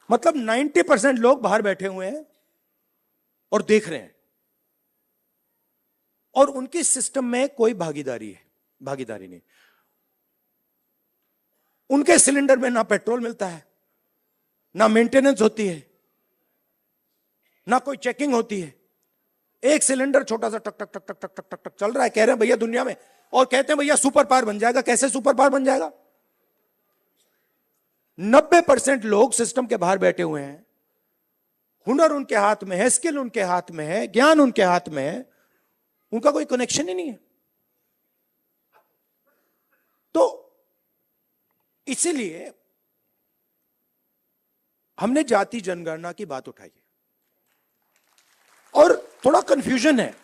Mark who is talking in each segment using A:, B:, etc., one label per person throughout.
A: मतलब 90% लोग बाहर बैठे हुए हैं और देख रहे हैं, और उनकी सिस्टम में कोई भागीदारी नहीं। उनके सिलेंडर में ना पेट्रोल मिलता है, ना मेंटेनेंस होती है, ना कोई चेकिंग होती है। एक सिलेंडर छोटा सा टक टक टक टक टक टक टक टक चल रहा है। कह रहे हैं भैया दुनिया में, और कहते हैं भैया सुपर पावर बन जाएगा। कैसे सुपर पावर बन जाएगा? 90% लोग सिस्टम के बाहर बैठे हुए हैं। हुनर उनके हाथ में है, स्किल उनके हाथ में है, ज्ञान उनके हाथ में है, उनका कोई कनेक्शन ही नहीं है। तो इसीलिए हमने जाति जनगणना की बात उठाई है। और थोड़ा कंफ्यूजन है।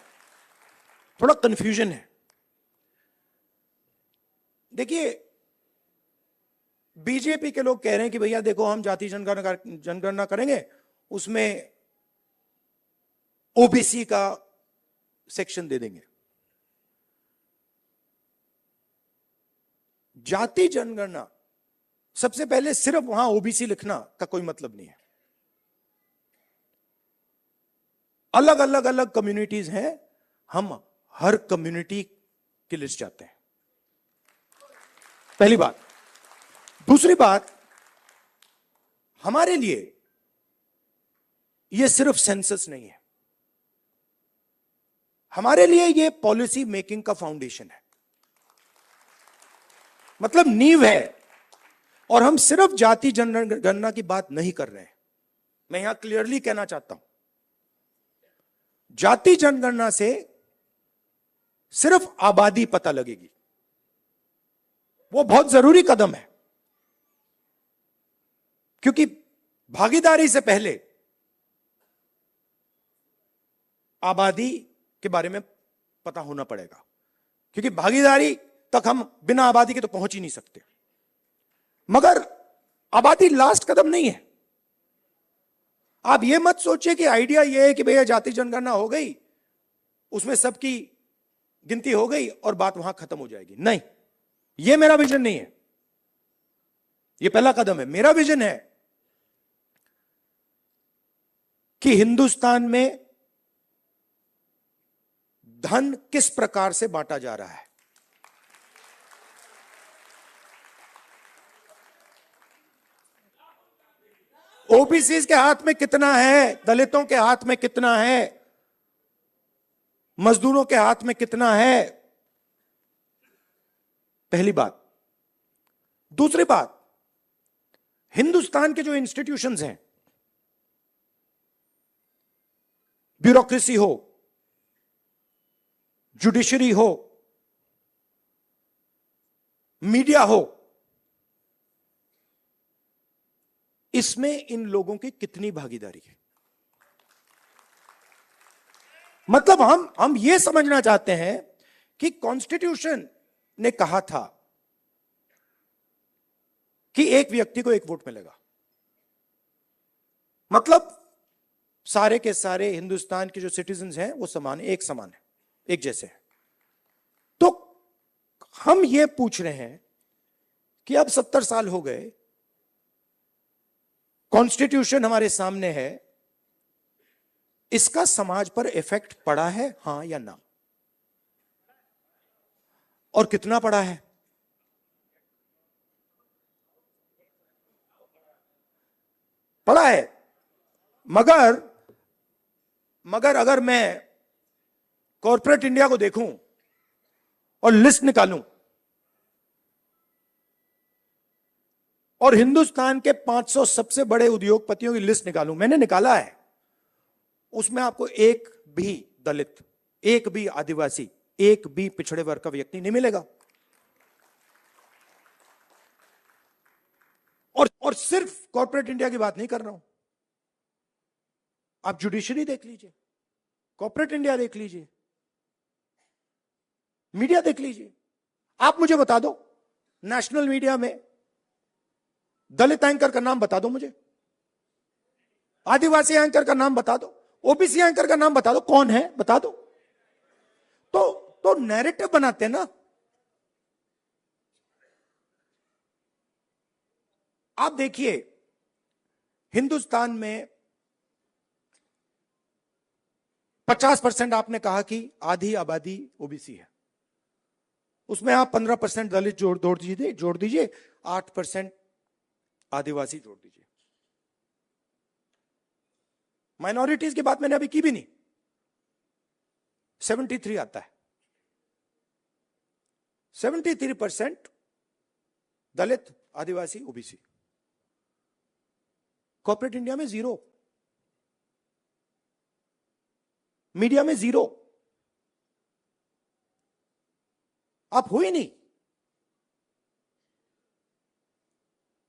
A: देखिए, बीजेपी के लोग कह रहे हैं कि भैया देखो हम जाति जनगणना करेंगे, उसमें ओबीसी का सेक्शन दे देंगे। जाति जनगणना, सबसे पहले सिर्फ वहां ओबीसी लिखना का कोई मतलब नहीं है। अलग अलग कम्युनिटीज हैं, हम हर कम्युनिटी की लिस्ट चाहते हैं, पहली बात। दूसरी बात, हमारे लिए यह सिर्फ सेंसस नहीं है, हमारे लिए यह पॉलिसी मेकिंग का फाउंडेशन है, मतलब नींव है। और हम सिर्फ जाति जनगणना की बात नहीं कर रहे हैं। मैं यहां क्लियरली कहना चाहता हूं, जाति जनगणना से सिर्फ आबादी पता लगेगी, वो बहुत जरूरी कदम है, क्योंकि भागीदारी से पहले आबादी के बारे में पता होना पड़ेगा, क्योंकि भागीदारी तक हम बिना आबादी के तो पहुंच ही नहीं सकते। मगर आबादी लास्ट कदम नहीं है। आप यह मत सोचिए कि आइडिया यह है कि भैया जाति जनगणना हो गई, उसमें सबकी गिनती हो गई और बात वहां खत्म हो जाएगी। नहीं, यह मेरा विजन नहीं है। यह पहला कदम है। मेरा विजन है कि हिंदुस्तान में धन किस प्रकार से बांटा जा रहा है। ओबीसी के हाथ में कितना है, दलितों के हाथ में कितना है, मजदूरों के हाथ में कितना है, पहली बात। दूसरी बात, हिंदुस्तान के जो इंस्टीट्यूशंस हैं, ब्यूरोक्रेसी हो, जुडिशरी हो, मीडिया हो, इसमें इन लोगों की कितनी भागीदारी है। मतलब हम यह समझना चाहते हैं कि कॉन्स्टिट्यूशन ने कहा था कि एक व्यक्ति को एक वोट मिलेगा, मतलब सारे के सारे हिंदुस्तान के जो सिटीजन्स हैं वो समान है, एक समान है, एक जैसे हैं। तो हम ये पूछ रहे हैं कि अब 70 साल हो गए, कॉन्स्टिट्यूशन हमारे सामने है, इसका समाज पर इफेक्ट पड़ा है, हां या ना? और कितना पड़ा है? पड़ा है। मगर अगर मैं कॉर्पोरेट इंडिया को देखूं और लिस्ट निकालूं और हिंदुस्तान के 500 सबसे बड़े उद्योगपतियों की लिस्ट निकालूं, मैंने निकाला है, उसमें आपको एक भी दलित, एक भी आदिवासी, एक भी पिछड़े वर्ग का व्यक्ति नहीं मिलेगा। और सिर्फ कॉर्पोरेट इंडिया की बात नहीं कर रहा हूं, आप जुडिशरी देख लीजिए, कॉर्पोरेट इंडिया देख लीजिए, मीडिया देख लीजिए। आप मुझे बता दो, नेशनल मीडिया में दलित एंकर का नाम बता दो मुझे, आदिवासी एंकर का नाम बता दो, ओबीसी एंकर का नाम बता दो, कौन है बता दो। तो नैरेटिव बनाते हैं ना। आप देखिए हिंदुस्तान में 50% आपने कहा कि आधी आबादी ओबीसी है, उसमें आप 15% दलित जोड़ दीजिए, 8% आदिवासी जोड़ दीजिए। माइनॉरिटीज की बात मैंने अभी की भी नहीं, 73 आता है। 73% दलित, आदिवासी, ओबीसी। कॉर्पोरेट इंडिया में 0, मीडिया में 0, आप हो ही नहीं।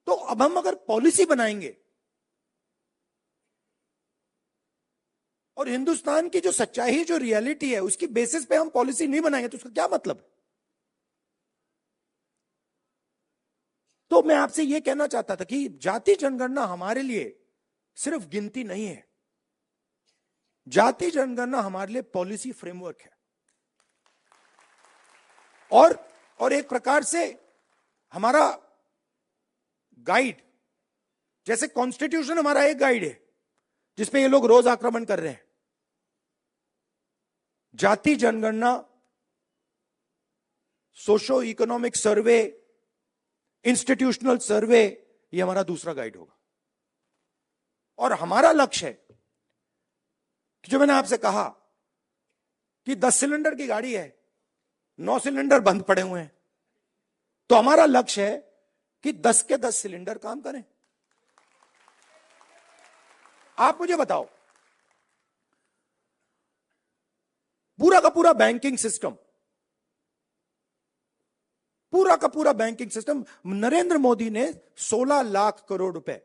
A: तो अब हम अगर पॉलिसी बनाएंगे और हिंदुस्तान की जो सच्चाई, जो रियलिटी है, उसकी बेसिस पे हम पॉलिसी नहीं बनाएंगे तो उसका क्या मतलब है? तो मैं आपसे यह कहना चाहता था कि जाति जनगणना हमारे लिए सिर्फ गिनती नहीं है, जाति जनगणना हमारे लिए पॉलिसी फ्रेमवर्क है। और एक प्रकार से हमारा गाइड, जैसे कॉन्स्टिट्यूशन हमारा एक गाइड है जिसपे ये लोग रोज आक्रमण कर रहे हैं, जाति जनगणना, सोशो इकोनॉमिक सर्वे, इंस्टीट्यूशनल सर्वे, ये हमारा दूसरा गाइड होगा। और हमारा लक्ष्य है कि जो मैंने आपसे कहा कि 10 सिलेंडर की गाड़ी है, 9 सिलेंडर बंद पड़े हुए हैं, तो हमारा लक्ष्य है कि 10 के 10 सिलेंडर काम करें। आप मुझे बताओ, पूरा का पूरा बैंकिंग सिस्टम, पूरा का पूरा बैंकिंग सिस्टम, नरेंद्र मोदी ने 16 लाख करोड़ रुपए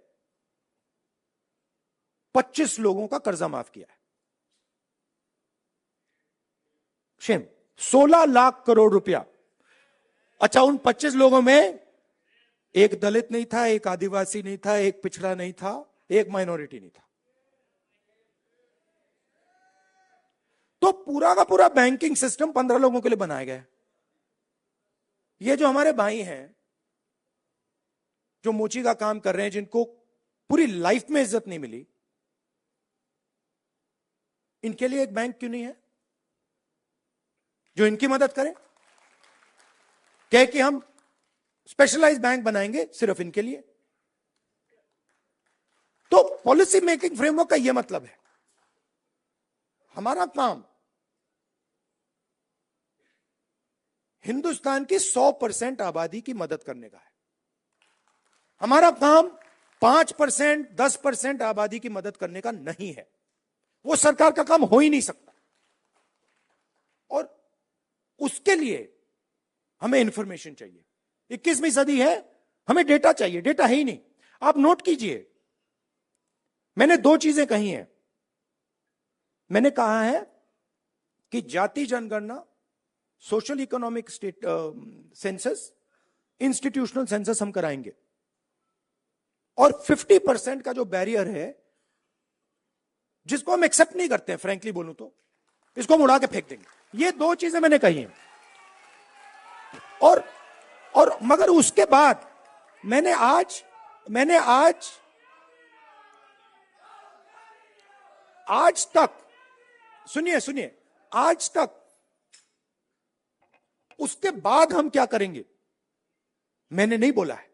A: 25 लोगों का कर्जा माफ किया है। शेम, 16 लाख करोड़ रुपया। अच्छा, उन 25 लोगों में एक दलित नहीं था, एक आदिवासी नहीं था, एक पिछड़ा नहीं था, एक माइनॉरिटी नहीं था। तो पूरा का पूरा बैंकिंग सिस्टम 15 लोगों के लिए बनाया गया है। ये जो हमारे भाई हैं जो मोची का काम कर रहे हैं, जिनको पूरी लाइफ में इज्जत नहीं मिली, इनके लिए एक बैंक क्यों नहीं है जो इनकी मदद करे? कहे कि हम स्पेशलाइज्ड बैंक बनाएंगे सिर्फ इनके लिए। तो पॉलिसी मेकिंग फ्रेमवर्क का यह मतलब है, हमारा काम हिंदुस्तान की 100% आबादी की मदद करने का है। हमारा काम 5%, 10% आबादी की मदद करने का नहीं है। वो सरकार का काम हो ही नहीं सकता। और उसके लिए हमें इंफॉर्मेशन चाहिए। 21वीं सदी है, हमें डेटा चाहिए, डेटा है ही नहीं। आप नोट कीजिए, मैंने 2 चीजें कही हैं। मैंने कहा है कि जाति जनगणना, social economic state census, institutional census हम कराएंगे, और 50% का जो बैरियर है, जिसको हम एक्सेप्ट नहीं करते हैं, फ्रैंकली बोलूं तो इसको हम उड़ा के फेंक देंगे। ये 2 चीजें मैंने कही हैं। और मगर उसके बाद मैंने आज तक, सुनिए, आज तक उसके बाद हम क्या करेंगे मैंने नहीं बोला है।